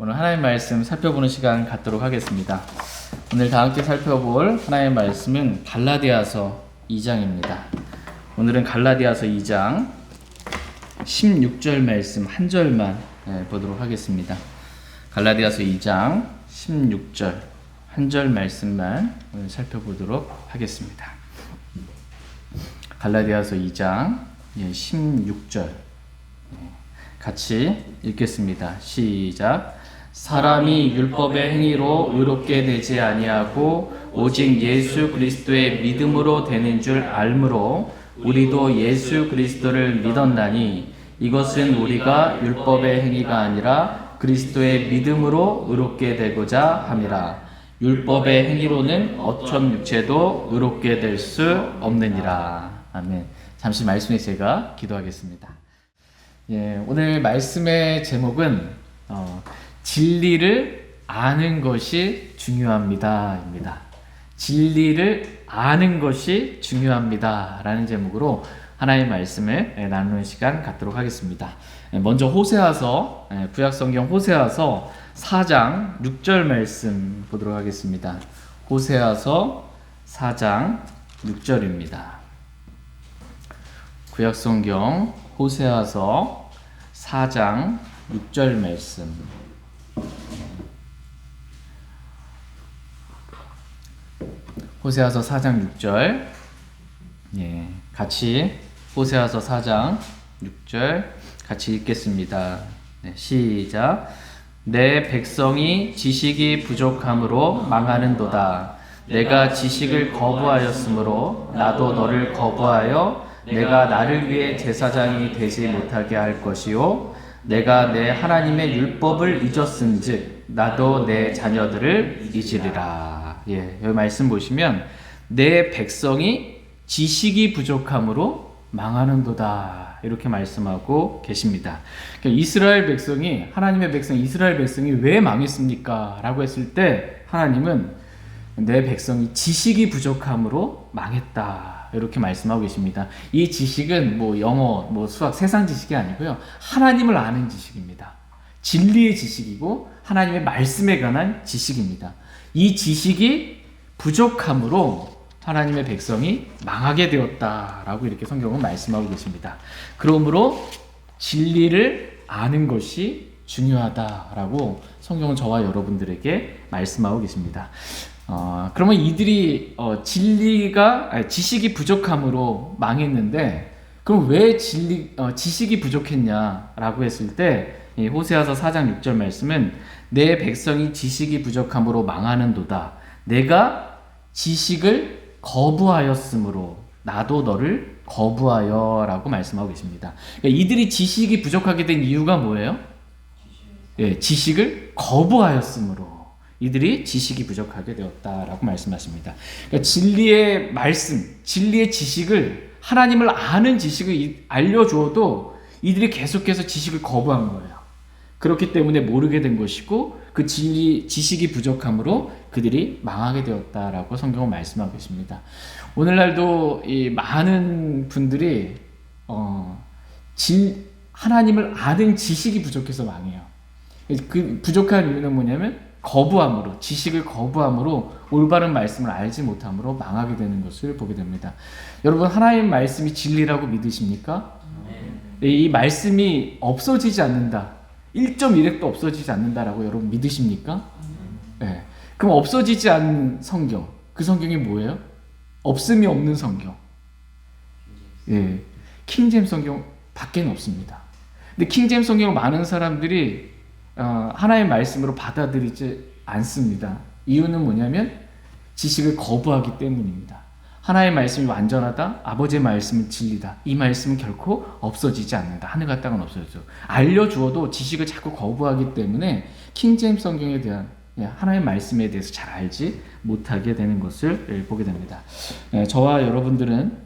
오늘 하나님 말씀 살펴보는 시간 갖도록 하겠습니다. 오늘 다 함께 살펴볼 하나님 말씀은 갈라디아서 2장입니다. 오늘은 갈라디아서 2장 16절 말씀 한 절만 보도록 하겠습니다. 갈라디아서 2장 16절 한 절 말씀만 오늘 살펴보도록 하겠습니다. 갈라디아서 2장 16절 같이 읽겠습니다. 시작. 사람이 율법의 행위로 의롭게 되지 아니하고 오직 예수 그리스도의 믿음으로 되는 줄 알므로 우리도 예수 그리스도를 믿었나니 이것은 우리가 율법의 행위가 아니라 그리스도의 믿음으로 의롭게 되고자 함이라. 율법의 행위로는 어떤 육체도 의롭게 될 수 없느니라. 아멘. 잠시 말씀에 제가 기도하겠습니다. 오늘 말씀의 제목은 진리를 아는 것이 중요합니다 입니다. 진리를 아는 것이 중요합니다 라는 제목으로 하나님의 말씀을 나누는 시간 갖도록 하겠습니다. 먼저 호세아서, 구약성경 호세아서 4장 6절 말씀 보도록 하겠습니다. 호세아서 4장 6절입니다. 구약성경 호세아서 4장 6절 말씀. 호세아서 4장 6절. 같이 호세아서 4장 6절 같이 읽겠습니다. 시작. 내 백성이 지식이 부족함으로 망하는도다. 내가 지식을 거부하였으므로 나도 너를 거부하여 내가 나를 위해 제사장이 되지 못하게 할 것이요 내가 내 하나님의 율법을 잊었은즉 나도 내 자녀들을 잊으리라. 여기 말씀 보시면 내 백성이 지식이 부족함으로 망하는도다 이렇게 말씀하고 계십니다. 그러니까 이스라엘 백성이 하나님의 백성 이스라엘 백성이 왜 망했습니까? 라고 했을 때 하나님은 내 백성이 지식이 부족함으로 망했다 이렇게 말씀하고 계십니다. 이 지식은 영어, 수학, 세상 지식이 아니고요. 하나님을 아는 지식입니다. 진리의 지식이고 하나님의 말씀에 관한 지식입니다. 이 지식이 부족함으로 하나님의 백성이 망하게 되었다라고 이렇게 성경은 말씀하고 계십니다. 그러므로 진리를 아는 것이 중요하다라고 성경은 저와 여러분들에게 말씀하고 계십니다. 그러면 이들이 지식이 부족함으로 망했는데 그럼 왜 지식이 부족했냐라고 했을 때 호세아서 4장 6절 말씀은 내 백성이 지식이 부족함으로 망하는도다. 내가 지식을 거부하였으므로 나도 너를 거부하여 라고 말씀하고 계십니다. 그러니까 이들이 지식이 부족하게 된 이유가 뭐예요? 지식을 거부하였으므로 이들이 지식이 부족하게 되었다라고 말씀하십니다. 그러니까 진리의 말씀, 진리의 지식을 하나님을 아는 지식을 알려주어도 이들이 계속해서 지식을 거부한 거예요. 그렇기 때문에 모르게 된 것이고 그 지식이 부족함으로 그들이 망하게 되었다라고 성경은 말씀하고 계십니다. 오늘날도 이 많은 분들이 하나님을 아는 지식이 부족해서 망해요. 그 부족한 이유는 뭐냐면 거부함으로, 지식을 거부함으로 올바른 말씀을 알지 못함으로 망하게 되는 것을 보게 됩니다. 여러분 하나님 말씀이 진리라고 믿으십니까? 이 말씀이 없어지지 않는다. 1.1핵도 없어지지 않는다라고 여러분 믿으십니까? 네. 그럼 없어지지 않는 성경, 그 성경이 뭐예요? 없음이 없는 성경. 킹제임스 성경 밖에는 없습니다. 근데 킹제임스 성경을 많은 사람들이 하나의 말씀으로 받아들이지 않습니다. 이유는 뭐냐면 지식을 거부하기 때문입니다. 하나의 말씀이 완전하다. 아버지의 말씀은 진리다. 이 말씀은 결코 없어지지 않는다. 하늘과 땅은 없어지죠. 알려주어도 지식을 자꾸 거부하기 때문에 킹제임스 성경에 대한 하나의 말씀에 대해서 잘 알지 못하게 되는 것을 보게 됩니다. 저와 여러분들은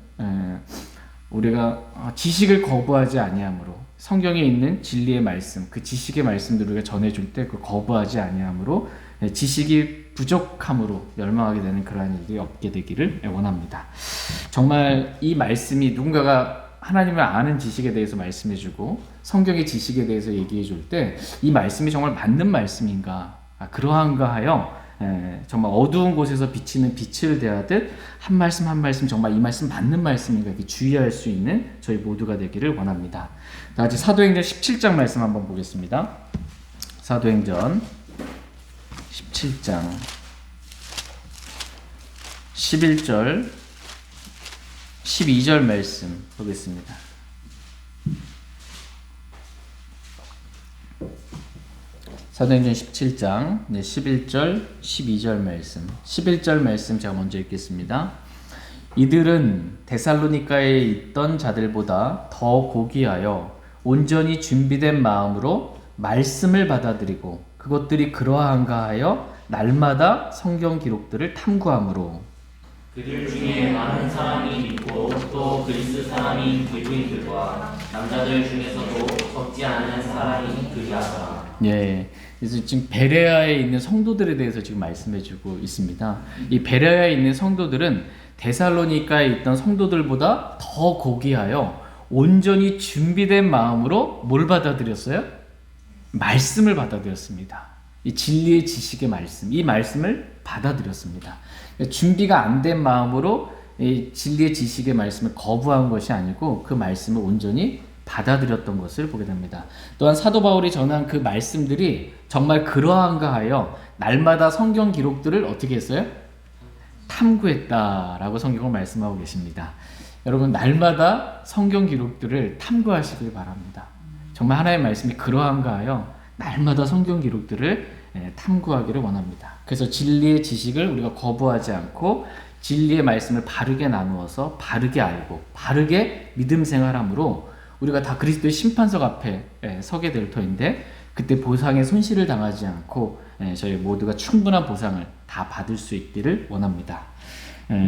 우리가 지식을 거부하지 아니함으로 성경에 있는 진리의 말씀, 그 지식의 말씀들을 우리가 전해줄 때 그 거부하지 아니함으로 지식이 부족함으로 멸망하게 되는 그러한 일이 없게 되기를 원합니다. 정말 이 말씀이 누군가가 하나님을 아는 지식에 대해서 말씀해주고 성경의 지식에 대해서 얘기해줄 때 이 말씀이 정말 맞는 말씀인가, 그러한가 하여 정말 어두운 곳에서 비치는 빛을 대하듯 한 말씀 한 말씀 정말 이 말씀 맞는 말씀인가 이렇게 주의할 수 있는 저희 모두가 되기를 원합니다. 다 같이 사도행전 17장 말씀 한번 보겠습니다. 사도행전 17장 11절 12절 말씀 보겠습니다. 사도행전 17장 11절 12절 말씀. 11절 말씀 제가 먼저 읽겠습니다. 이들은 데살로니가에 있던 자들보다 더 고귀하여 온전히 준비된 마음으로 말씀을 받아들이고 그것들이 그러한가 하여 날마다 성경 기록들을 탐구함으로 그들 중에 많은 사람이 믿고 또 그리스 사람인 귀부인들과 남자들 중에서도 적지 않은 사람이 그리하더라. 예, 그래서 지금 베레아에 있는 성도들에 대해서 지금 말씀해주고 있습니다. 이 베레아에 있는 성도들은 데살로니가에 있던 성도들보다 더 고귀하여 온전히 준비된 마음으로 뭘 받아들였어요? 말씀을 받아들였습니다. 이 진리의 지식의 말씀, 이 말씀을 받아들였습니다. 준비가 안 된 마음으로 이 진리의 지식의 말씀을 거부한 것이 아니고 그 말씀을 온전히 받아들였던 것을 보게 됩니다. 또한 사도 바울이 전한 그 말씀들이 정말 그러한가 하여 날마다 성경 기록들을 어떻게 했어요? 탐구했다라고 성경을 말씀하고 계십니다. 여러분, 날마다 성경 기록들을 탐구하시길 바랍니다. 정말 하나님의 말씀이 그러한가 하여 날마다 성경 기록들을 탐구하기를 원합니다. 그래서 진리의 지식을 우리가 거부하지 않고 진리의 말씀을 바르게 나누어서 바르게 알고 바르게 믿음 생활함으로 우리가 다 그리스도의 심판석 앞에 서게 될 터인데 그때 보상의 손실을 당하지 않고 저희 모두가 충분한 보상을 다 받을 수 있기를 원합니다.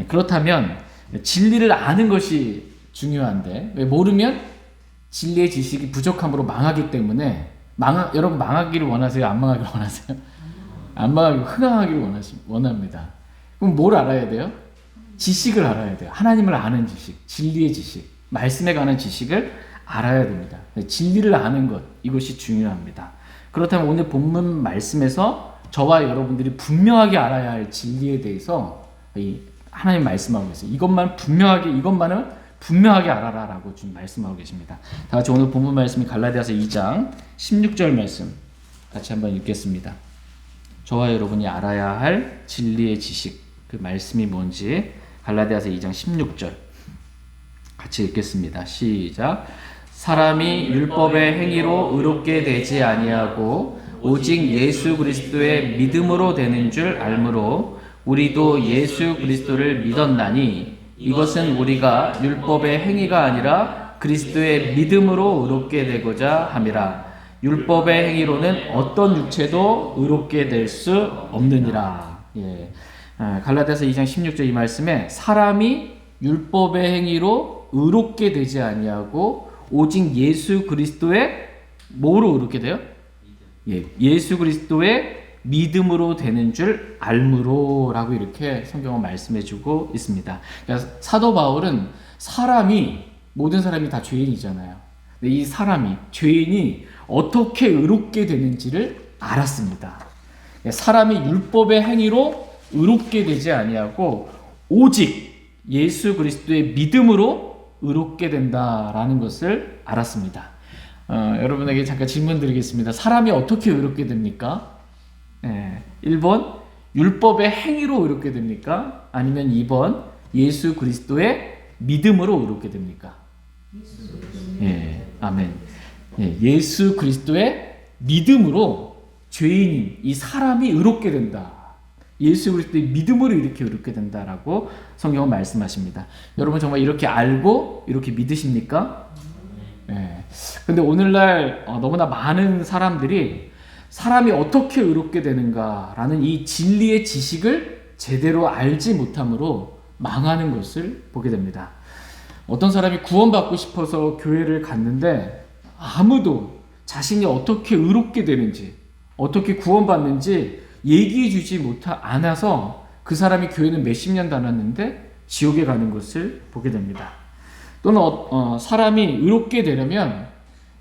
그렇다면 진리를 아는 것이 중요한데 왜 모르면 진리의 지식이 부족함으로 망하기 때문에 여러분 망하기를 원하세요? 안 망하기를 원하세요? 안 망하기를 흥황하기를 원합니다. 그럼 뭘 알아야 돼요? 지식을 알아야 돼요. 하나님을 아는 지식, 진리의 지식, 말씀에 관한 지식을 알아야 됩니다. 진리를 아는 것, 이것이 중요합니다. 그렇다면 오늘 본문 말씀에서 저와 여러분들이 분명하게 알아야 할 진리에 대해서 하나님 말씀하고 계세요. 이것만은 분명하게 알아라 라고 좀 말씀하고 계십니다. 다 같이 오늘 본문 말씀이 갈라디아서 2장 16절 말씀 같이 한번 읽겠습니다. 저와 여러분이 알아야 할 진리의 지식, 그 말씀이 뭔지 갈라디아서 2장 16절 같이 읽겠습니다. 시작. 사람이 율법의 행위로 의롭게 되지 아니하고 오직 예수 그리스도의 믿음으로 되는 줄 알므로 우리도 예수 그리스도를 믿었나니 이것은 우리가 율법의 행위가 아니라 그리스도의 믿음으로 의롭게 되고자 함이라. 율법의 행위로는 어떤 육체도 의롭게 될 수 없느니라. 예. 갈라디아서 2장 16절 이 말씀에 사람이 율법의 행위로 의롭게 되지 아니하고 오직 예수 그리스도의 뭐로 의롭게 돼요? 예수 그리스도의 믿음으로 되는 줄 알므로 라고 이렇게 성경은 말씀해주고 있습니다. 그러니까 사도 바울은 모든 사람이 다 죄인이잖아요. 근데 이 죄인이 어떻게 의롭게 되는지를 알았습니다. 사람이 율법의 행위로 의롭게 되지 아니하고 오직 예수 그리스도의 믿음으로 의롭게 된다라는 것을 알았습니다. 여러분에게 잠깐 질문 드리겠습니다. 사람이 어떻게 의롭게 됩니까? 1번 율법의 행위로 의롭게 됩니까? 아니면 2번 예수 그리스도의 믿음으로 의롭게 됩니까? 아멘. 예수 그리스도의 믿음으로 죄인인 이 사람이 의롭게 된다. 예수 그리스도의 믿음으로 이렇게 의롭게 된다라고 성경은 말씀하십니다. 여러분 정말 이렇게 알고 이렇게 믿으십니까? 근데 오늘날 너무나 많은 사람이 어떻게 의롭게 되는가라는 이 진리의 지식을 제대로 알지 못함으로 망하는 것을 보게 됩니다. 어떤 사람이 구원받고 싶어서 교회를 갔는데 아무도 자신이 어떻게 의롭게 되는지, 어떻게 구원받는지 얘기해 주지 않아서 그 사람이 교회는 몇십 년 다녔는데 지옥에 가는 것을 보게 됩니다. 또는 사람이 의롭게 되려면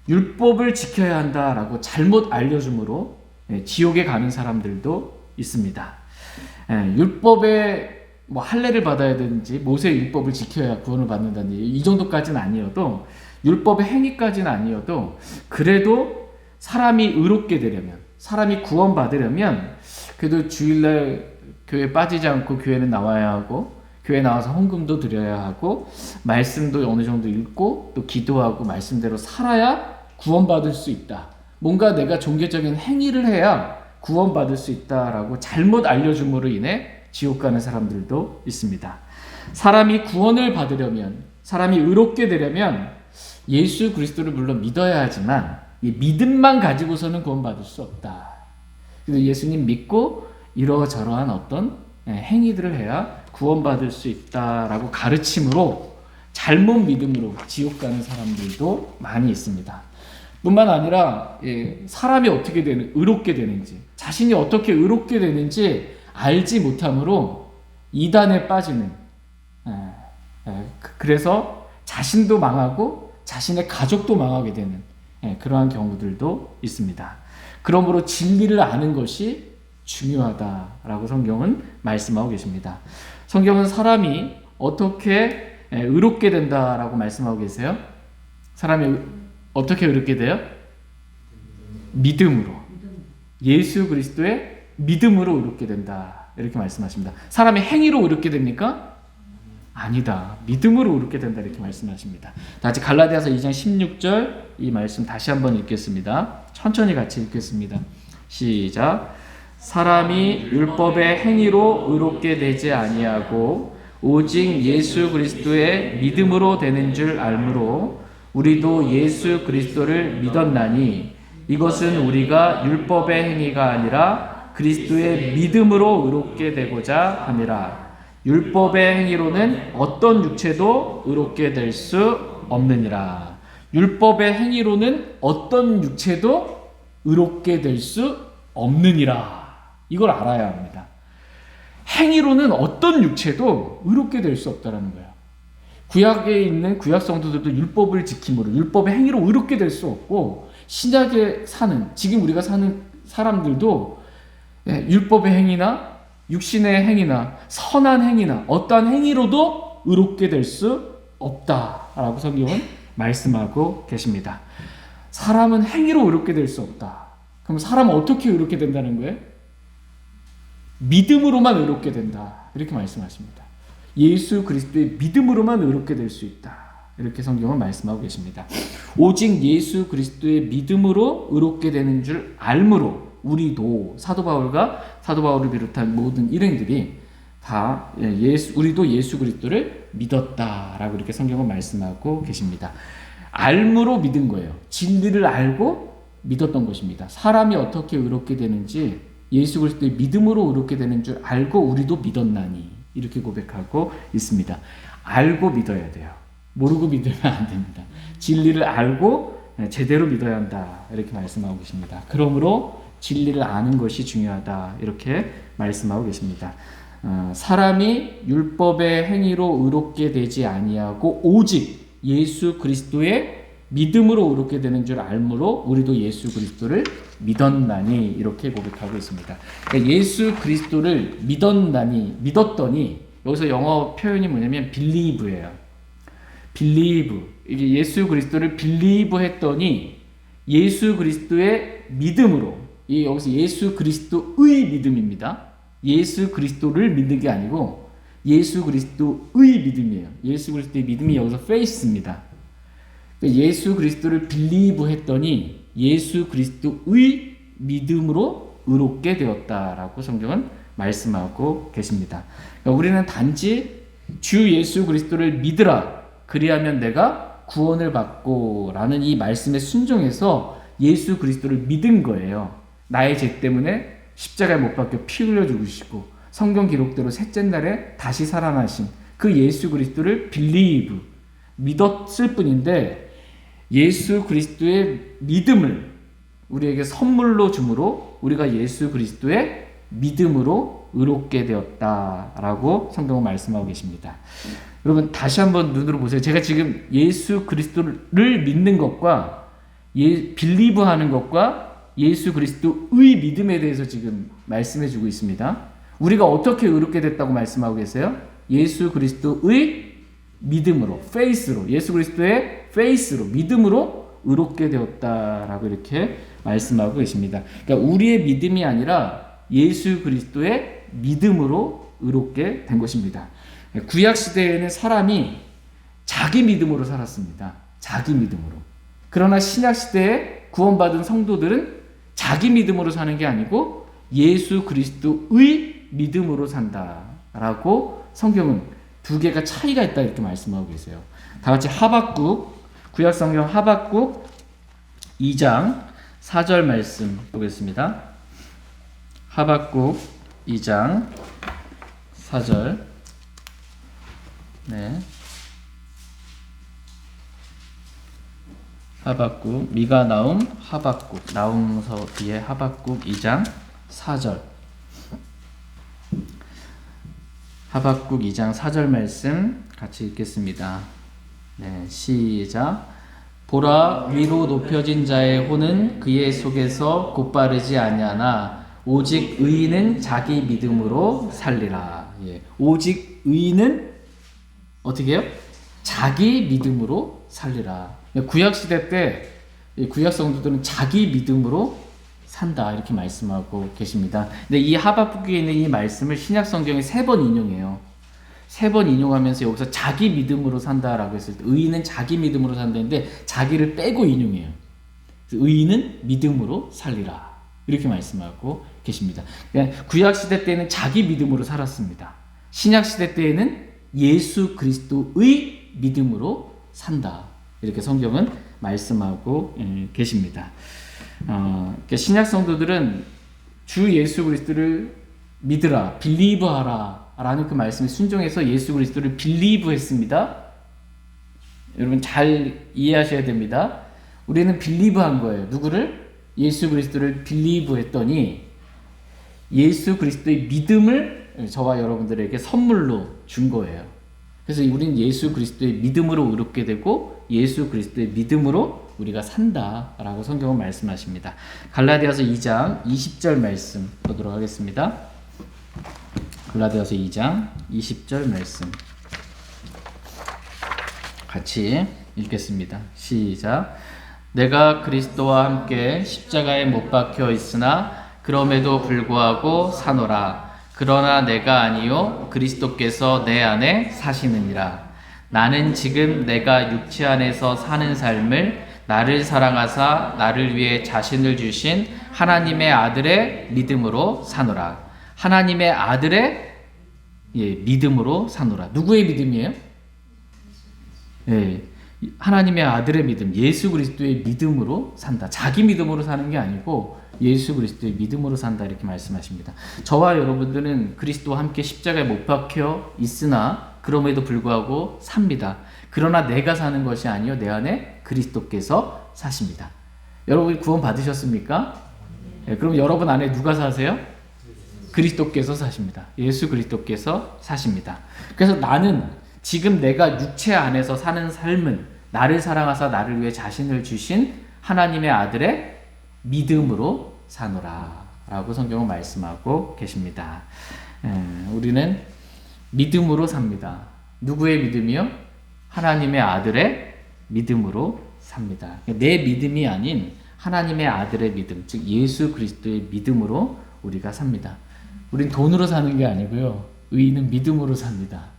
율법을 지켜야 한다라고 잘못 알려줌으로 지옥에 가는 사람들도 있습니다. 율법에 뭐 할례를 받아야 되는지 모세 율법을 지켜야 구원을 받는다는 이 정도까지는 아니어도 율법의 행위까지는 아니어도 그래도 사람이 의롭게 되려면 사람이 구원받으려면 그래도 주일날 교회 빠지지 않고 교회는 나와야 하고 교회 나와서 헌금도 드려야 하고 말씀도 어느 정도 읽고 또 기도하고 말씀대로 살아야 구원받을 수 있다. 뭔가 내가 종교적인 행위를 해야 구원받을 수 있다라고 잘못 알려줌으로 인해 지옥 가는 사람들도 있습니다. 사람이 구원을 받으려면 사람이 의롭게 되려면 예수 그리스도를 물론 믿어야 하지만 이 믿음만 가지고서는 구원받을 수 없다. 그래서 예수님 믿고 이러저러한 어떤 행위들을 해야 구원받을 수 있다라고 가르침으로 잘못 믿음으로 지옥 가는 사람들도 많이 있습니다. 뿐만 아니라 사람이 어떻게 의롭게 되는지 자신이 어떻게 의롭게 되는지 알지 못함으로 이단에 빠지는 그래서 자신도 망하고 자신의 가족도 망하게 되는 그러한 경우들도 있습니다. 그러므로 진리를 아는 것이 중요하다라고 성경은 말씀하고 계십니다. 성경은 사람이 어떻게 의롭게 된다라고 말씀하고 계세요? 사람이 어떻게 의롭게 돼요? 믿음으로. 예수 그리스도의 믿음으로 의롭게 된다. 이렇게 말씀하십니다. 사람의 행위로 의롭게 됩니까? 아니다. 믿음으로 의롭게 된다. 이렇게 말씀하십니다. 다시 갈라디아서 2장 16절 이 말씀 다시 한번 읽겠습니다. 천천히 같이 읽겠습니다. 시작. 사람이 율법의 행위로 의롭게 되지 아니하고 오직 예수 그리스도의 믿음으로 되는 줄 알므로 우리도 예수 그리스도를 믿었나니 이것은 우리가 율법의 행위가 아니라 그리스도의 믿음으로 의롭게 되고자 함이라. 율법의 행위로는 어떤 육체도 의롭게 될 수 없느니라. 율법의 행위로는 어떤 육체도 의롭게 될 수 없느니라. 이걸 알아야 합니다. 행위로는 어떤 육체도 의롭게 될 수 없다는 거예요. 구약에 있는 구약 성도들도 율법을 지킴으로 율법의 행위로 의롭게 될 수 없고 신약에 사는 지금 우리가 사는 사람들도 율법의 행위나 육신의 행위나 선한 행위나 어떠한 행위로도 의롭게 될 수 없다라고 성경은 말씀하고 계십니다. 사람은 행위로 의롭게 될 수 없다. 그럼 사람은 어떻게 의롭게 된다는 거예요? 믿음으로만 의롭게 된다. 이렇게 말씀하십니다. 예수 그리스도의 믿음으로만 의롭게 될 수 있다. 이렇게 성경은 말씀하고 계십니다. 오직 예수 그리스도의 믿음으로 의롭게 되는 줄 알므로 우리도 사도 바울을 비롯한 모든 일행들이 다 우리도 예수 그리스도를 믿었다라고 이렇게 성경은 말씀하고 계십니다. 알므로 믿은 거예요. 진리를 알고 믿었던 것입니다. 사람이 어떻게 의롭게 되는지 예수 그리스도의 믿음으로 의롭게 되는 줄 알고 우리도 믿었나니 이렇게 고백하고 있습니다. 알고 믿어야 돼요. 모르고 믿으면 안 됩니다. 진리를 알고 제대로 믿어야 한다. 이렇게 말씀하고 계십니다. 그러므로 진리를 아는 것이 중요하다. 이렇게 말씀하고 계십니다. 사람이 율법의 행위로 의롭게 되지 아니하고 오직 예수 그리스도의 믿음으로 의롭게 되는 줄 알므로 우리도 예수 그리스도를 믿었나니 이렇게 고백하고 있습니다. 그러니까 예수 그리스도를 믿었더니 여기서 영어 표현이 뭐냐면 believe예요. believe. 이게 예수 그리스도를 believe 했더니 예수 그리스도의 믿음으로 여기서 예수 그리스도의 믿음입니다. 예수 그리스도를 믿는 게 아니고 예수 그리스도의 믿음이에요. 예수 그리스도의 믿음이 여기서 faith입니다. 예수 그리스도를 believe 했더니 예수 그리스도의 믿음으로 의롭게 되었다라고 성경은 말씀하고 계십니다. 그러니까 우리는 단지 주 예수 그리스도를 믿으라 그리하면 내가 구원을 받고 라는 이 말씀에 순종해서 예수 그리스도를 믿은 거예요. 나의 죄 때문에 십자가에 못 박혀 피 흘려 죽으시고 성경 기록대로 셋째 날에 다시 살아나신 그 예수 그리스도를 believe 믿었을 뿐인데 예수 그리스도의 믿음을 우리에게 선물로 주므로 우리가 예수 그리스도의 믿음으로 의롭게 되었다라고 성경은 말씀하고 계십니다. 여러분 다시 한번 눈으로 보세요. 제가 지금 예수 그리스도를 믿는 것과 빌리브하는 것과 예수 그리스도의 믿음에 대해서 지금 말씀해 주고 있습니다. 우리가 어떻게 의롭게 됐다고 말씀하고 계세요? 예수 그리스도의 믿음으로, 페이스로, 예수 그리스도의 페이스로, 믿음으로 의롭게 되었다라고 이렇게 말씀하고 계십니다. 그러니까 우리의 믿음이 아니라 예수 그리스도의 믿음으로 의롭게 된 것입니다. 구약 시대에는 사람이 자기 믿음으로 살았습니다. 자기 믿음으로. 그러나 신약 시대에 구원받은 성도들은 자기 믿음으로 사는 게 아니고 예수 그리스도의 믿음으로 산다라고 성경은 두 개가 차이가 있다 이렇게 말씀하고 계세요. 다 같이 하박국, 구약 성경 하박국 2장 4절 말씀 보겠습니다. 하박국 2장 4절. 네. 하박국, 미가 나움 하박국, 나움서 뒤에 하박국 2장 4절. 하박국 2장 4절 말씀 같이 읽겠습니다. 네, 시작. 보라, 위로 높여진 자의 혼은 그의 속에서 곧바르지 아니하나 오직 의인은 자기 믿음으로 살리라. 예. 오직 의인은 어떻게 해요? 자기 믿음으로 살리라. 구약 시대 때 구약 성도들은 자기 믿음으로 산다 이렇게 말씀하고 계십니다. 근데 이 하박국에 있는 이 말씀을 신약 성경에 3번 인용해요. 3번 인용하면서 여기서 자기 믿음으로 산다라고 했을 때 의인은 자기 믿음으로 산다는데 자기를 빼고 인용해요. 의인은 믿음으로 살리라 이렇게 말씀하고 계십니다. 그러니까 구약 시대 때는 자기 믿음으로 살았습니다. 신약 시대 때에는 예수 그리스도의 믿음으로 산다 이렇게 성경은 말씀하고 계십니다. 그러니까 신약 성도들은 주 예수 그리스도를 믿으라, 빌리브하라 라는 그 말씀에 순종해서 예수 그리스도를 빌리브했습니다. 여러분 잘 이해하셔야 됩니다. 우리는 빌리브한 거예요. 누구를? 예수 그리스도를 빌리브했더니 예수 그리스도의 믿음을 저와 여러분들에게 선물로 준 거예요. 그래서 우리는 예수 그리스도의 믿음으로 의롭게 되고 예수 그리스도의 믿음으로 우리가 산다라고 성경은 말씀하십니다. 갈라디아서 2장 20절 말씀 보도록 하겠습니다. 갈라디아서 2장 20절 말씀 같이 읽겠습니다. 시작. 내가 그리스도와 함께 십자가에 못 박혀 있으나 그럼에도 불구하고 사노라. 그러나 내가 아니요 그리스도께서 내 안에 사시느니라. 나는 지금 내가 육체 안에서 사는 삶을 나를 사랑하사 나를 위해 자신을 주신 하나님의 아들의 믿음으로 사노라. 하나님의 아들의 믿음으로 사노라. 누구의 믿음이에요? 하나님의 아들의 믿음, 예수 그리스도의 믿음으로 산다. 자기 믿음으로 사는 게 아니고 예수 그리스도의 믿음으로 산다 이렇게 말씀하십니다. 저와 여러분들은 그리스도와 함께 십자가에 못 박혀 있으나 그럼에도 불구하고 삽니다. 그러나 내가 사는 것이 아니요 내 안에 그리스도께서 사십니다. 여러분 구원 받으셨습니까? 그럼 여러분 안에 누가 사세요? 그리스도께서 사십니다. 예수 그리스도께서 사십니다. 그래서 나는 지금 내가 육체 안에서 사는 삶은 나를 사랑하사 나를 위해 자신을 주신 하나님의 아들의 믿음으로 사노라 라고 성경은 말씀하고 계십니다. 우리는 믿음으로 삽니다. 누구의 믿음이요? 하나님의 아들의 믿음으로 삽니다. 내 믿음이 아닌 하나님의 아들의 믿음, 즉 예수 그리스도의 믿음으로 우리가 삽니다. 우린 돈으로 사는 게 아니고요. 의인은 믿음으로 삽니다.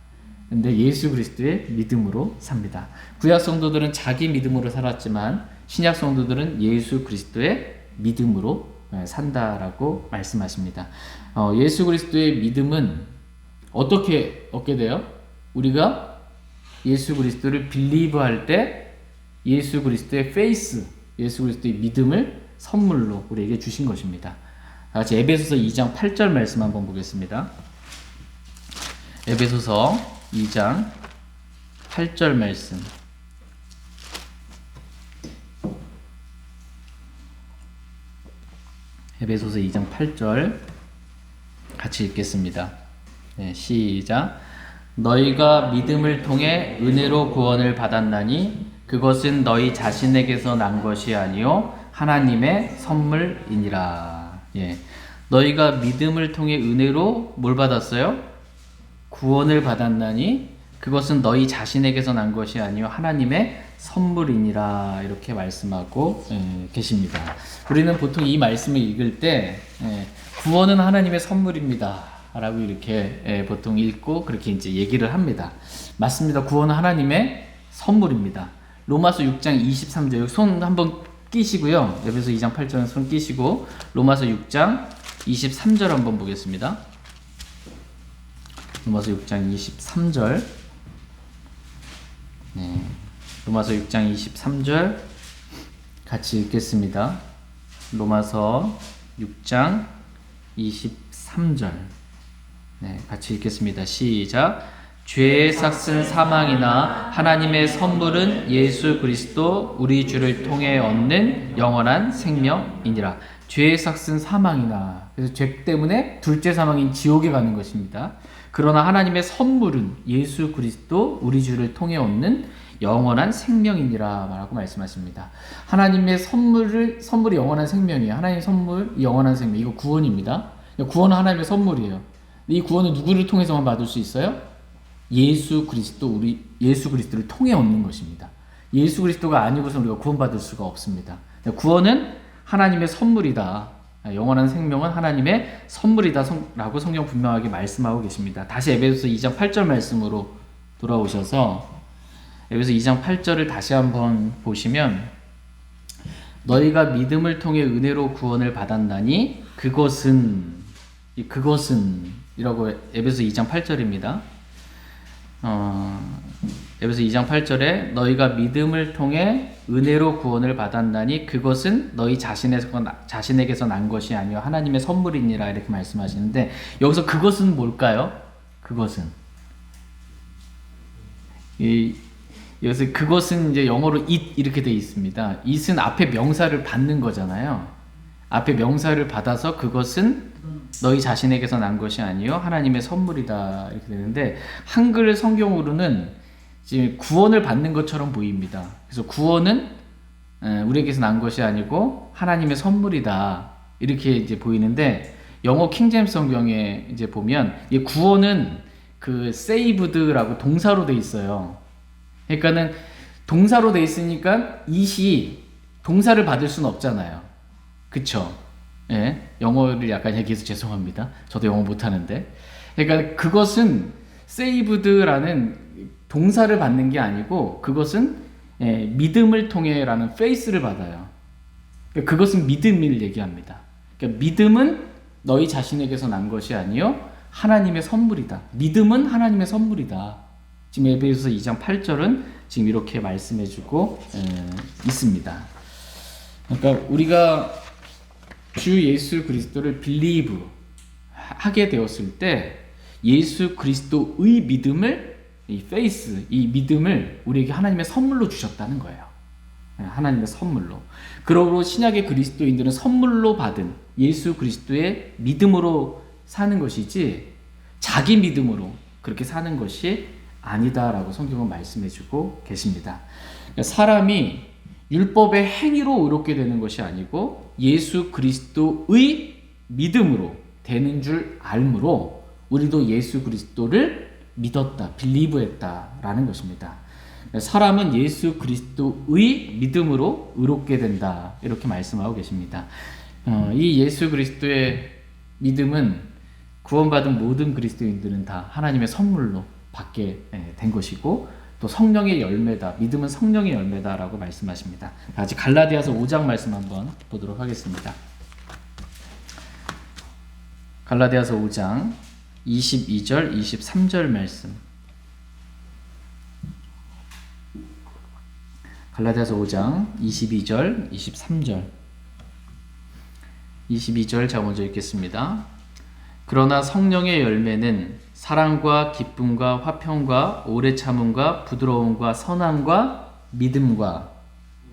근데 예수 그리스도의 믿음으로 삽니다. 구약 성도들은 자기 믿음으로 살았지만 신약 성도들은 예수 그리스도의 믿음으로 산다라고 말씀하십니다. 예수 그리스도의 믿음은 어떻게 얻게 돼요? 우리가 예수 그리스도를 빌리브할 때 예수 그리스도의 페이스, 예수 그리스도의 믿음을 선물로 우리에게 주신 것입니다. 같이 에베소서 2장 8절 말씀 한번 보겠습니다. 에베소서 2장 8절 말씀. 에베소서 2장 8절 같이 읽겠습니다. 네, 시작. 너희가 믿음을 통해 은혜로 구원을 받았나니 그것은 너희 자신에게서 난 것이 아니요 하나님의 선물이니라. 예. 너희가 믿음을 통해 은혜로 뭘 받았어요? 구원을 받았나니 그것은 너희 자신에게서 난 것이 아니요 하나님의 선물이니라. 이렇게 말씀하고 계십니다. 우리는 보통 이 말씀을 읽을 때 구원은 하나님의 선물입니다 라고 이렇게 보통 읽고 그렇게 이제 얘기를 합니다. 맞습니다. 구원은 하나님의 선물입니다. 로마서 6장 23절 여기 손 한번 끼시고요. 에베소 2장 8절은 손 끼시고 로마서 6장 23절 한번 보겠습니다. 로마서 6장 23절. 네. 로마서 6장 23절 같이 읽겠습니다. 로마서 6장 23절. 네, 같이 읽겠습니다. 시작. 죄의 삭은 사망이나 하나님의 선물은 예수 그리스도 우리 주를 통해 얻는 영원한 생명이니라. 죄의 삭은 사망이나, 그래서 죄 때문에 둘째 사망인 지옥에 가는 것입니다. 그러나 하나님의 선물은 예수 그리스도 우리 주를 통해 얻는 영원한 생명이니라 라고 말씀하십니다. 하나님의 선물이 영원한 생명이에요. 하나님의 선물 영원한 생명, 이거 구원입니다. 구원은 하나님의 선물이에요. 이 구원은 누구를 통해서만 받을 수 있어요? 예수 그리스도를 통해 얻는 것입니다. 예수 그리스도가 아니고서 우리가 구원받을 수가 없습니다. 구원은 하나님의 선물이다. 영원한 생명은 하나님의 선물이다 라고 성경 분명하게 말씀하고 계십니다. 다시 에베소서 2장 8절 말씀으로 돌아오셔서 에베소서 2장 8절을 다시 한번 보시면 너희가 믿음을 통해 은혜로 구원을 받았나니 그것은 이라고 에베소 2장 8절입니다. 에베소 2장 8절에 너희가 믿음을 통해 은혜로 구원을 받았나니 그것은 너희 자신에게서 난 것이 아니요 하나님의 선물이니라 이렇게 말씀하시는데 여기서 그것은 뭘까요? 그것은 여기서 그것은 이제 영어로 it 이렇게 되어 있습니다. it은 앞에 명사를 받는 거잖아요. 앞에 명사를 받아서 그것은 너희 자신에게서 난 것이 아니요 하나님의 선물이다 이렇게 되는데 한글 성경으로는 지금 구원을 받는 것처럼 보입니다. 그래서 구원은 우리에게서 난 것이 아니고 하나님의 선물이다 이렇게 이제 보이는데 영어 킹제임스 성경에 이제 보면 이 구원은 그 saved라고 동사로 돼 있어요. 그러니까는 동사로 돼 있으니까 it이 동사를 받을 수는 없잖아요. 그쵸? 예, 영어를 약간 얘기해서 죄송합니다. 저도 영어 못하는데. 그러니까 그것은 saved라는 동사를 받는 게 아니고 그것은 믿음을 통해라는 faith를 받아요. 그러니까 그것은 믿음을 얘기합니다. 그러니까 믿음은 너희 자신에게서 난 것이 아니요 하나님의 선물이다. 믿음은 하나님의 선물이다. 지금 에베소서 2장 8절은 지금 이렇게 말씀해주고 있습니다. 그러니까 우리가 주 예수 그리스도를 believe 하게 되었을 때 예수 그리스도의 믿음을 이 faith, 이 믿음을 우리에게 하나님의 선물로 주셨다는 거예요. 하나님의 선물로. 그러므로 신약의 그리스도인들은 선물로 받은 예수 그리스도의 믿음으로 사는 것이지 자기 믿음으로 그렇게 사는 것이 아니다라고 성경은 말씀해주고 계십니다. 그러니까 사람이 율법의 행위로 의롭게 되는 것이 아니고 예수 그리스도의 믿음으로 되는 줄 알므로 우리도 예수 그리스도를 믿었다, 빌리브했다라는 것입니다. 사람은 예수 그리스도의 믿음으로 의롭게 된다 이렇게 말씀하고 계십니다. 이 예수 그리스도의 믿음은 구원받은 모든 그리스도인들은 다 하나님의 선물로 받게 된 것이고 또 성령의 열매다. 믿음은 성령의 열매다라고 말씀하십니다. 다시 갈라디아서 5장 말씀 한번 보도록 하겠습니다. 갈라디아서 5장 22절, 23절 말씀. 갈라디아서 5장 22절, 23절. 22절 제가 먼저 읽겠습니다. 그러나 성령의 열매는 사랑과 기쁨과 화평과 오래 참음과 부드러움과 선함과 믿음과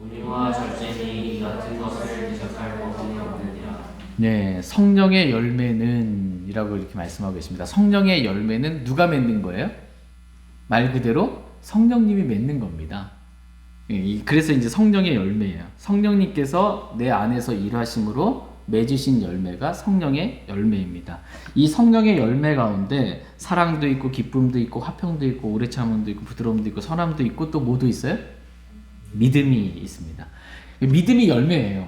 우리와 절제니 이 같은 것을 대적할 법이 없느니라. 네, 성령의 열매는 이라고 이렇게 말씀하고 계십니다. 성령의 열매는 누가 맺는 거예요? 말 그대로 성령님이 맺는 겁니다. 그래서 이제 성령의 열매예요. 성령님께서 내 안에서 일하심으로 맺으신 열매가 성령의 열매입니다. 이 성령의 열매 가운데 사랑도 있고 기쁨도 있고 화평도 있고 오래 참음도 있고 부드러움도 있고 선함도 있고 또 뭐도 있어요? 믿음이 있습니다. 믿음이 열매예요.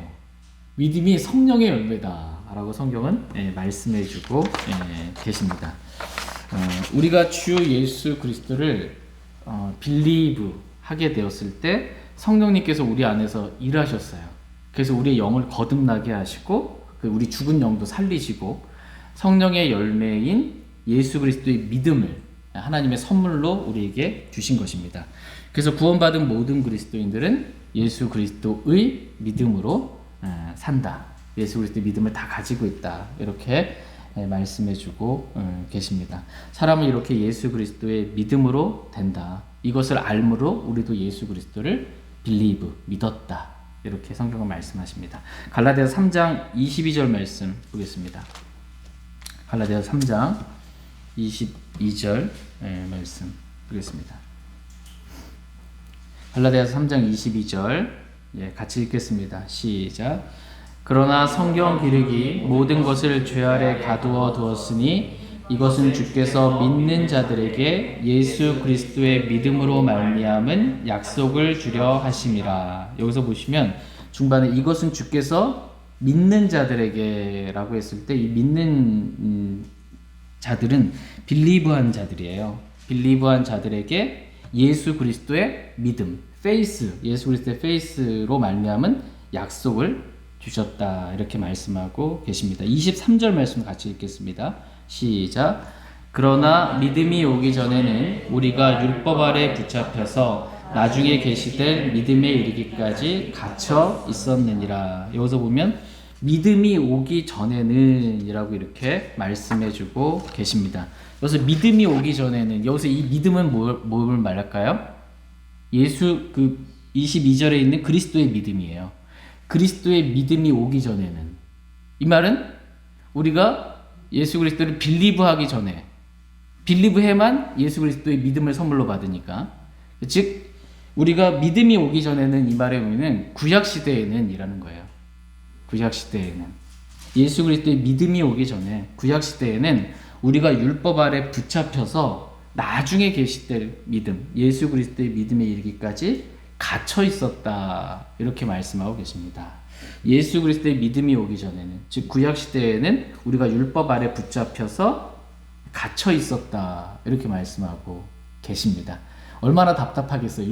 믿음이 성령의 열매다라고 성경은 말씀해주고 계십니다. 우리가 주 예수 그리스도를 빌리브 하게 되었을 때 성령님께서 우리 안에서 일하셨어요. 그래서 우리의 영을 거듭나게 하시고 우리 죽은 영도 살리시고 성령의 열매인 예수 그리스도의 믿음을 하나님의 선물로 우리에게 주신 것입니다. 그래서 구원받은 모든 그리스도인들은 예수 그리스도의 믿음으로 산다. 예수 그리스도의 믿음을 다 가지고 있다. 이렇게 말씀해주고 계십니다. 사람은 이렇게 예수 그리스도의 믿음으로 된다. 이것을 알므로 우리도 예수 그리스도를 believe, 믿었다. 이렇게 성경은 말씀하십니다. 갈라디아서 3장 22절 말씀 보겠습니다. 갈라디아서 3장 22절 말씀 보겠습니다. 갈라디아서 3장 22절 같이 읽겠습니다. 시작. 그러나 성경 기록이 모든 것을 죄 아래 가두어 두었으니 이것은 주께서 믿는 자들에게 예수 그리스도의 믿음으로 말미암은 약속을 주려 하심이라. 여기서 보시면 중반에 이것은 주께서 믿는 자들에게라고 했을 때 이 믿는 자들은 빌리브한 자들이에요. 빌리브한 자들에게 예수 그리스도의 믿음, 페이스, 예수 그리스도의 페이스로 말미암은 약속을 주셨다. 이렇게 말씀하고 계십니다. 23절 말씀 같이 읽겠습니다. 시작. 그러나 믿음이 오기 전에는 우리가 율법 아래 붙잡혀서 나중에 계시될 믿음에 이르기까지 갇혀 있었느니라. 여기서 보면 믿음이 오기 전에는 이라고 이렇게 말씀해주고 계십니다. 여기서 믿음이 오기 전에는, 여기서 이 믿음은 뭘 말할까요? 예수 22절에 있는 그리스도의 믿음이에요. 그리스도의 믿음이 오기 전에는, 이 말은 우리가 예수 그리스도를 빌리브하기 전에, 빌리브해만 예수 그리스도의 믿음을 선물로 받으니까, 즉 우리가 믿음이 오기 전에는, 이 말의 의미는 구약 시대에는 이라는 거예요. 구약 시대에는 예수 그리스도의 믿음이 오기 전에, 구약 시대에는 우리가 율법 아래 붙잡혀서 나중에 계시될 믿음, 예수 그리스도의 믿음에 이르기까지 갇혀 있었다. 이렇게 말씀하고 계십니다. 예수 그리스도의 믿음이 오기 전에는, 즉 구약 시대에는 우리가 율법 아래 붙잡혀서 갇혀 있었다. 이렇게 말씀하고 계십니다. 얼마나 답답하겠어요.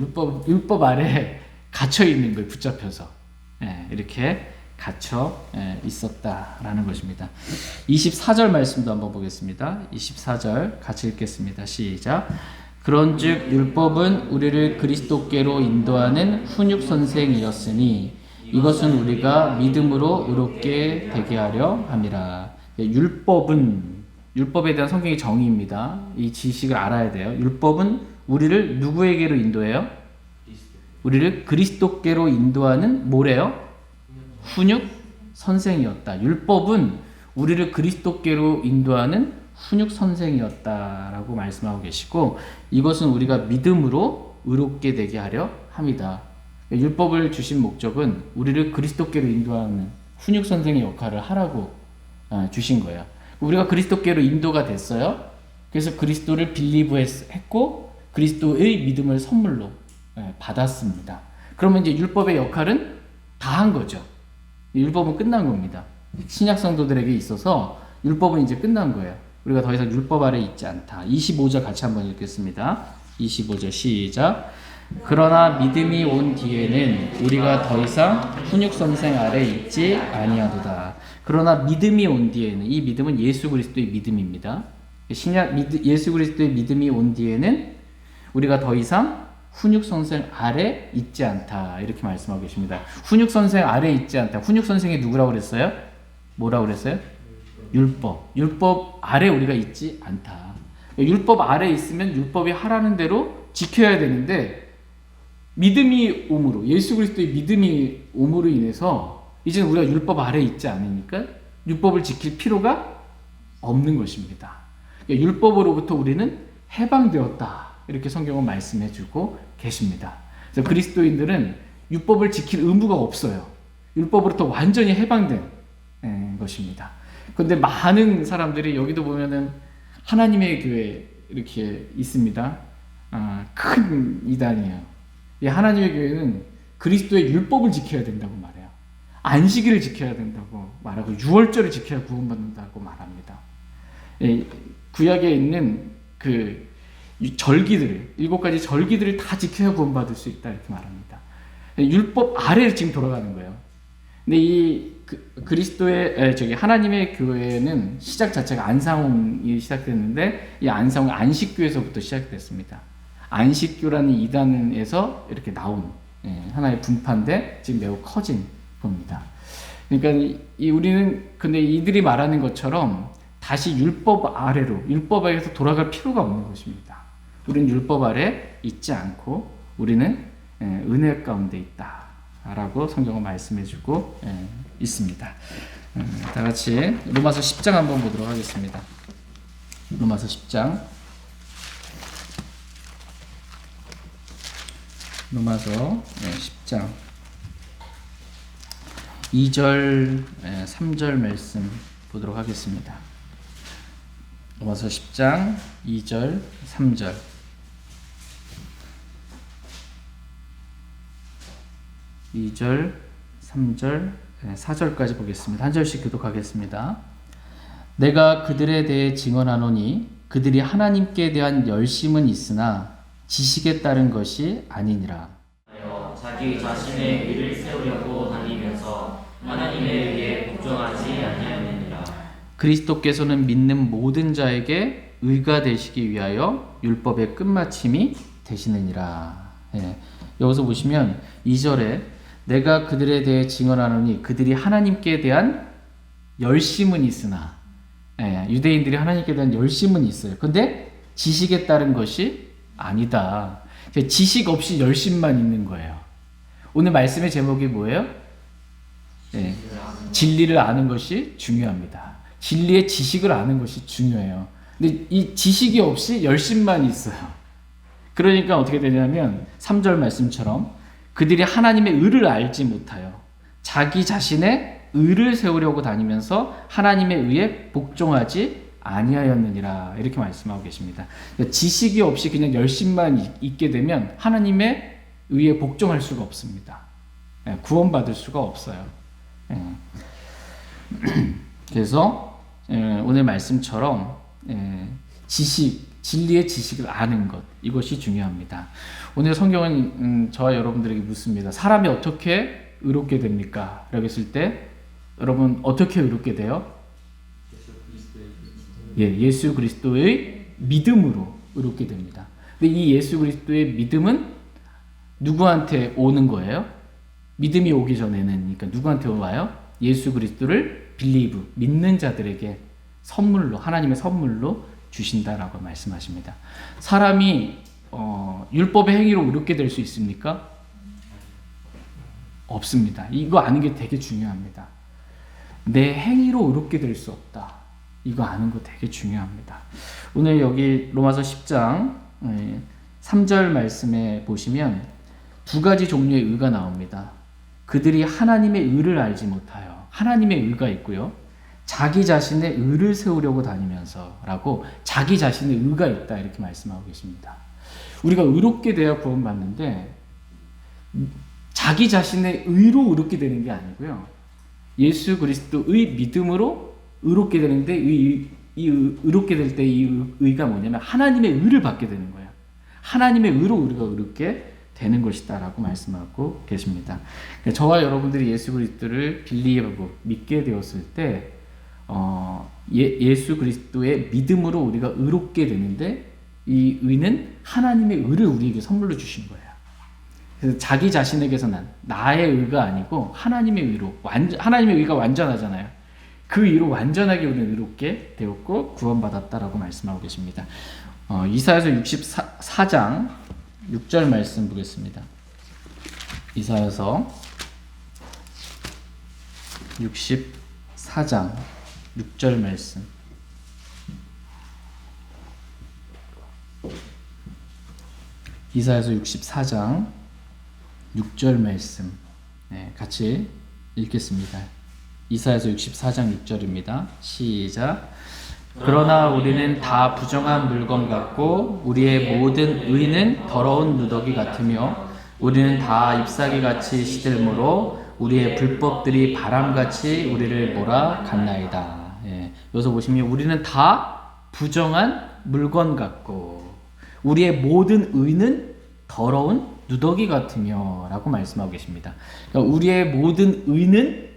율법 아래 갇혀 있는 걸 붙잡혀서 이렇게 갇혀 있었다라는 것입니다. 24절 말씀도 한번 보겠습니다. 24절 같이 읽겠습니다. 시작. 그런즉 율법은 우리를 그리스도께로 인도하는 훈육 선생이었으니 이것은 우리가 믿음으로 의롭게 되게 하려 함이라. 율법에 대한 성경의 정의입니다. 이 지식을 알아야 돼요. 율법은 우리를 누구에게로 인도해요? 우리를 그리스도께로 인도하는 뭐래요? 훈육 선생이었다. 율법은 우리를 그리스도께로 인도하는 훈육 선생이었다라고 말씀하고 계시고, 이것은 우리가 믿음으로 의롭게 되게 하려 함이다. 율법을 주신 목적은 우리를 그리스도께로 인도하는 훈육 선생의 역할을 하라고 주신 거예요. 우리가 그리스도께로 인도가 됐어요. 그래서 그리스도를 빌리브했고 그리스도의 믿음을 선물로 받았습니다. 그러면 이제 율법의 역할은 다 한 거죠. 율법은 끝난 겁니다. 신약 성도들에게 있어서 율법은 이제 끝난 거예요. 우리가 더 이상 율법 아래 있지 않다. 25절 같이 한번 읽겠습니다. 25절 시작. 그러나 믿음이 온 뒤에는 우리가 더 이상 훈육 선생 아래 있지 아니하도다. 그러나 믿음이 온 뒤에는, 이 믿음은 예수 그리스도의 믿음입니다. 예수 그리스도의 믿음이 온 뒤에는 우리가 더 이상 훈육 선생 아래 있지 않다. 이렇게 말씀하고 계십니다. 훈육 선생 아래 있지 않다. 훈육 선생이 누구라고 그랬어요? 뭐라고 그랬어요? 율법 아래 우리가 있지 않다. 율법 아래 있으면 율법이 하라는 대로 지켜야 되는데, 믿음이 옴으로, 예수 그리스도의 믿음이 옴으로 인해서 이제는 우리가 율법 아래 있지 않으니까 율법을 지킬 필요가 없는 것입니다. 율법으로부터 우리는 해방되었다. 이렇게 성경은 말씀해주고 계십니다. 그래서 그리스도인들은 율법을 지킬 의무가 없어요. 율법으로부터 완전히 해방된 것입니다. 그런데 많은 사람들이 여기도 보면은 하나님의 교회 이렇게 있습니다. 큰 이단이에요. 이 하나님의 교회는 그리스도의 율법을 지켜야 된다고 말해요. 안식일을 지켜야 된다고 말하고 유월절을 지켜야 구원받는다고 말합니다. 구약에 있는 그 절기들을 7가지 절기들을 다 지켜야 구원받을 수 있다 이렇게 말합니다. 율법 아래를 지금 돌아가는 거예요. 근데 이 그리스도의 하나님의 교회는 시작 자체가 안상홍이 시작됐는데 이 안상홍 안식교에서부터 시작됐습니다. 안식교라는 이단에서 이렇게 나온 하나의 분파인데 지금 매우 커진 겁니다. 그러니까 우리는 근데 이들이 말하는 것처럼 다시 율법 아래로 율법에서 돌아갈 필요가 없는 것입니다. 우리는 율법 아래 있지 않고 우리는 은혜 가운데 있다라고 성경은 말씀해주고 있습니다. 다 같이 로마서 10장 한번 보도록 하겠습니다. 로마서 10장. 로마서 10장 2절 3절 말씀 보도록 하겠습니다. 로마서 10장 2절 3절 2절 3절 4절까지 보겠습니다. 한 절씩 교독하겠습니다. 내가 그들에 대해 증언하노니 그들이 하나님께 대한 열심은 있으나 지식에 따른 것이 아니니라. 자기 자신의 의를 세우려고 다니면서 하나님에 의해 복종하지 아니하느니라. 그리스도께서는 믿는 모든 자에게 의가 되시기 위하여 율법의 끝마침이 되시느니라. 여기서 보시면 2절에 내가 그들에 대해 증언하노니 그들이 하나님께 대한 열심은 있으나 유대인들이 하나님께 대한 열심은 있어요. 근데 지식에 따른 것이 아니다. 지식 없이 열심만 있는 거예요. 오늘 말씀의 제목이 뭐예요? 진리를 아는 것이 중요합니다. 진리의 지식을 아는 것이 중요해요. 근데 이 지식이 없이 열심만 있어요. 그러니까 어떻게 되냐면 3절 말씀처럼 그들이 하나님의 의를 알지 못하여 자기 자신의 의를 세우려고 다니면서 하나님의 의에 복종하지 아니하였느니라 이렇게 말씀하고 계십니다. 지식이 없이 그냥 열심만 있게 되면 하나님의 의에 복종할 수가 없습니다. 구원받을 수가 없어요. 그래서 오늘 말씀처럼 진리의 지식을 아는 것 이것이 중요합니다. 오늘 성경은 저와 여러분들에게 묻습니다. 사람이 어떻게 의롭게 됩니까? 라고 했을 때 여러분 어떻게 의롭게 돼요? 예수 그리스도의 믿음으로 의롭게 됩니다. 근데 이 예수 그리스도의 믿음은 누구한테 오는 거예요? 믿음이 오기 전에는 그러니까 누구한테 와요? 예수 그리스도를 빌리브 믿는 자들에게 선물로 하나님의 선물로 주신다라고 말씀하십니다. 사람이 율법의 행위로 의롭게 될 수 있습니까? 없습니다. 이거 아는 게 되게 중요합니다. 내 행위로 의롭게 될 수 없다. 이거 아는 거 되게 중요합니다. 오늘 여기 로마서 10장 3절 말씀에 보시면 두 가지 종류의 의가 나옵니다. 그들이 하나님의 의를 알지 못하여 하나님의 의가 있고요. 자기 자신의 의를 세우려고 다니면서 라고 자기 자신의 의가 있다 이렇게 말씀하고 계십니다. 우리가 의롭게 돼야 구원받는데 자기 자신의 의로 의롭게 되는 게 아니고요. 예수 그리스도의 믿음으로 의롭게 되는데 이 의롭게 될 때 이 의가 뭐냐면 하나님의 의를 받게 되는 거예요. 하나님의 의로 우리가 의롭게 되는 것이다 라고 말씀하고 계십니다. 저와 여러분들이 예수 그리스도를 빌리브 믿게 되었을 때 예수 그리스도의 믿음으로 우리가 의롭게 되는데 이 의는 하나님의 의를 우리에게 선물로 주신 거예요. 그래서 자기 자신에게서 난 나의 의가 아니고 하나님의 의로 하나님의 의가 완전하잖아요. 그 의로 완전하게 우리는 의롭게 되었고 구원받았다라고 말씀하고 계십니다. 이사야서 64장 6절 말씀 보겠습니다. 이사야서 64장 6절 말씀 이사야서 64장 6절 말씀 같이 읽겠습니다. 이사야서 64장 6절입니다. 시작. 그러나 우리는 다 부정한 물건 같고 우리의 모든 의는 더러운 누더기 같으며 우리는 다 잎사귀 같이 시들므로 우리의 불법들이 바람같이 우리를 몰아갔나이다. 여기서 보시면 우리는 다 부정한 물건 같고 우리의 모든 의는 더러운 누더기 같으며 라고 말씀하고 계십니다. 그러니까 우리의 모든 의는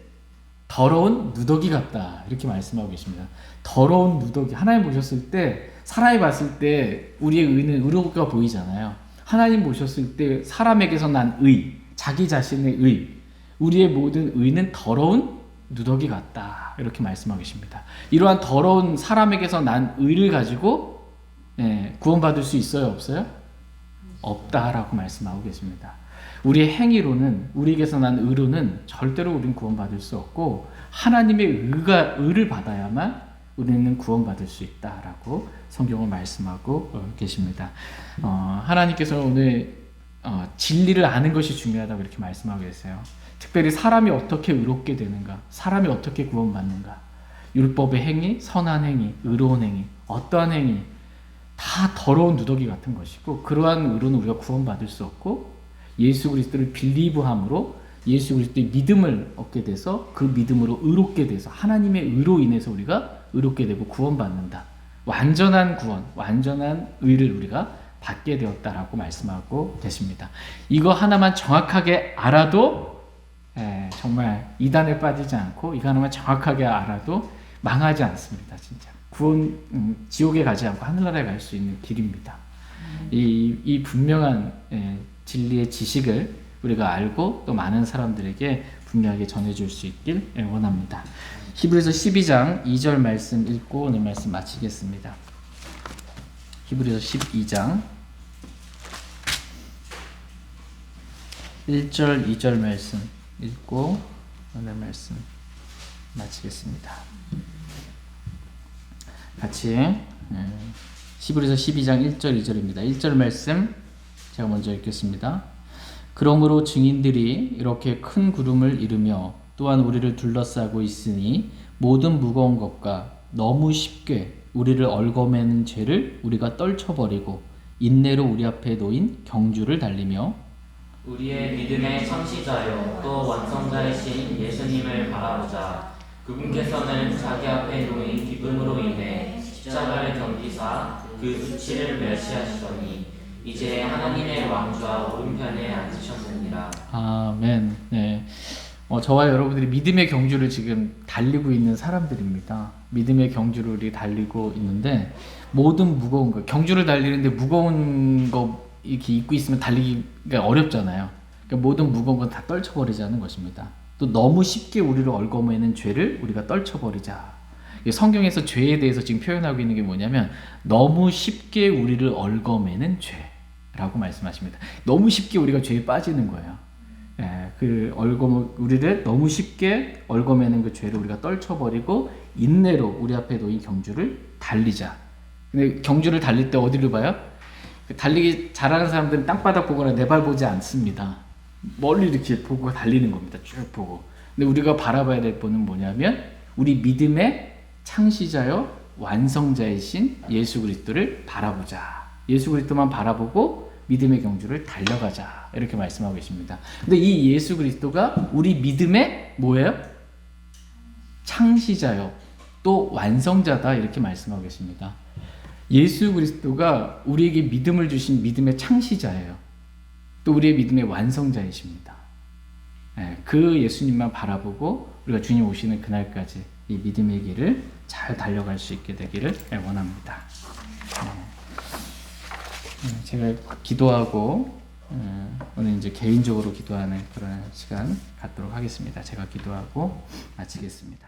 더러운 누더기 같다 이렇게 말씀하고 계십니다. 더러운 누더기. 하나님 보셨을 때 사람이 봤을 때 우리의 의는 의로가 보이잖아요. 하나님 보셨을 때 사람에게서 난 의, 자기 자신의 의, 우리의 모든 의는 더러운 누더기 같다 이렇게 말씀하고 계십니다. 이러한 더러운 사람에게서 난 의를 가지고 구원받을 수 있어요? 없어요? 없다라고 말씀하고 계십니다. 우리의 행위로는 우리에게서 난 의로는 절대로 우리는 구원받을 수 없고 하나님의 의를 받아야만 우리는 구원받을 수 있다라고 성경을 말씀하고 계십니다. 하나님께서 오늘 진리를 아는 것이 중요하다고 이렇게 말씀하고 계세요. 특별히 사람이 어떻게 의롭게 되는가, 사람이 어떻게 구원받는가, 율법의 행위, 선한 행위, 의로운 행위, 어떠한 행위 다 더러운 누더기 같은 것이고 그러한 의로는 우리가 구원받을 수 없고 예수 그리스도를 빌리브함으로 예수 그리스도의 믿음을 얻게 돼서 그 믿음으로 의롭게 돼서 하나님의 의로 인해서 우리가 의롭게 되고 구원받는다. 완전한 구원, 완전한 의를 우리가 받게 되었다라고 말씀하고 계십니다. 이거 하나만 정확하게 알아도 정말 이단에 빠지지 않고 이거 하나만 정확하게 알아도 망하지 않습니다. 진짜 구원 지옥에 가지 않고 하늘나라에 갈 수 있는 길입니다. 이 분명한 진리의 지식을 우리가 알고 또 많은 사람들에게 분명하게 전해줄 수 있길 원합니다. 히브리서 12장 2절 말씀 읽고 오늘 말씀 마치겠습니다. 히브리서 12장 1절 2절 말씀 읽고 오늘 말씀 마치겠습니다. 같이 히브리서 12장 1절 2절입니다. 1절 말씀 제가 먼저 읽겠습니다. 그러므로 증인들이 이렇게 큰 구름을 이루며 또한 우리를 둘러싸고 있으니 모든 무거운 것과 너무 쉽게 우리를 얽어매는 죄를 우리가 떨쳐버리고 인내로 우리 앞에 놓인 경주를 달리며 우리의 믿음의 창시자요 또 완성자이신 예수님을 바라보자. 그분께서는 자기 앞에 놓인 기쁨으로 인해 십자가를 견디사 그 수치를 멸시하시더니 이제 하나님의 왕좌 오른편에 앉으셨느니라. 아멘. 네. 저와 여러분들이 믿음의 경주를 지금 달리고 있는 사람들입니다. 믿음의 경주를 우리 달리고 있는데 모든 무거운 거, 경주를 달리는데 무거운 거 이렇게 입고 있으면 달리기가 어렵잖아요. 그러니까 모든 무거운 건 다 떨쳐버리자는 것입니다. 또 너무 쉽게 우리를 얽어매는 죄를 우리가 떨쳐버리자. 성경에서 죄에 대해서 지금 표현하고 있는 게 뭐냐면 너무 쉽게 우리를 얽어매는 죄라고 말씀하십니다. 너무 쉽게 우리가 죄에 빠지는 거예요. 우리를 너무 쉽게 얽어매는 그 죄를 우리가 떨쳐버리고 인내로 우리 앞에 놓인 경주를 달리자. 근데 경주를 달릴 때 어디를 봐요? 달리기 잘하는 사람들은 땅바닥 보거나 내 발 보지 않습니다. 멀리 이렇게 보고 달리는 겁니다. 쭉 보고. 근데 우리가 바라봐야 될 분은 뭐냐면 우리 믿음의 창시자요 완성자이신 예수 그리스도를 바라보자. 예수 그리스도만 바라보고 믿음의 경주를 달려가자. 이렇게 말씀하고 계십니다. 근데 이 예수 그리스도가 우리 믿음의 뭐예요? 창시자요 또 완성자다. 이렇게 말씀하고 계십니다. 예수 그리스도가 우리에게 믿음을 주신 믿음의 창시자예요. 또 우리의 믿음의 완성자이십니다. 그 예수님만 바라보고 우리가 주님 오시는 그날까지 이 믿음의 길을 잘 달려갈 수 있게 되기를 원합니다. 제가 기도하고 오늘 이제 개인적으로 기도하는 그런 시간 갖도록 하겠습니다. 제가 기도하고 마치겠습니다.